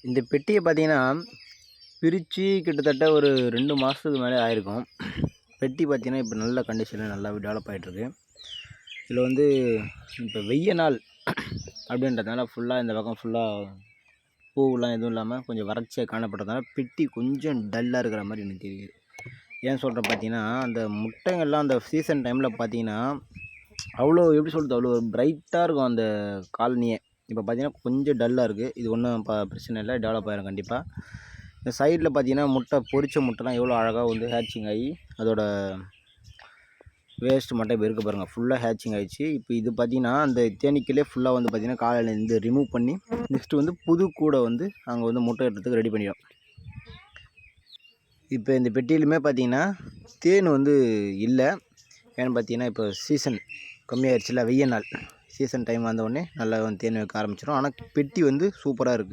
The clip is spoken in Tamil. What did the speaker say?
இந்த பெட்டியை பார்த்தீங்கன்னா, பிரித்து கிட்டத்தட்ட ஒரு 2 மாதத்துக்கு மேலே ஆயிருக்கும். பெட்டி பார்த்தீங்கன்னா, இப்போ நல்ல கண்டிஷனில் நல்லாவே டெவலப் ஆகிட்டுருக்கு. இதில் வந்து இப்போ வெய்ய நாள் அப்படின்றதுனால ஃபுல்லாக இந்த பக்கம் ஃபுல்லாக பூவெலாம் எதுவும் இல்லாமல் கொஞ்சம் வறட்சியாக காணப்படுறதுனால பெட்டி கொஞ்சம் டல்லாக இருக்கிற மாதிரி எனக்கு தெரியுது. ஏன் சொல்கிறேன் பார்த்தீங்கன்னா, அந்த முட்டைங்கள்லாம் அந்த சீசன் டைமில் பார்த்தீங்கன்னா, அவ்வளோ எப்படி சொல்கிறது, அவ்வளோ பிரைட்டாக இருக்கும் அந்த காலனியே. இப்போ பார்த்தீங்கன்னா கொஞ்சம் டல்லாக இருக்குது. இது ஒன்றும் பிரச்சனை இல்லை, டெவலப் ஆகிரும் கண்டிப்பாக. இந்த சைடில் பார்த்தீங்கன்னா முட்டை பொரிச்ச முட்டைலாம் எவ்வளோ அழகாக வந்து ஹேட்சிங் ஆகி அதோட வேஸ்ட் மட்டும் இப்போ இருக்க பாருங்கள், ஃபுல்லாக ஹேட்சிங் ஆகிடுச்சு. இப்போ இது பார்த்தீங்கன்னா அந்த தேனீக்களே ஃபுல்லாக வந்து பார்த்தீங்கன்னா காலையில் இருந்து ரிமூவ் பண்ணி நெக்ஸ்ட்டு வந்து புது கூடை வந்து அங்கே வந்து முட்டை எடுத்துக்கு ரெடி பண்ணிடும். இப்போ இந்த பெட்டியிலுமே பார்த்தீங்கன்னா தேன் வந்து இல்லை. ஏன்னு பார்த்தீங்கன்னா இப்போ சீசன் கம்மியாகிடுச்சுல, வெய்ய நாள் சீசன் டைம் வந்தவுடனே நல்லா வந்து தேன் வைக்க ஆரம்பிச்சிடும். ஆனால் பெட்டி வந்து சூப்பராக இருக்குது.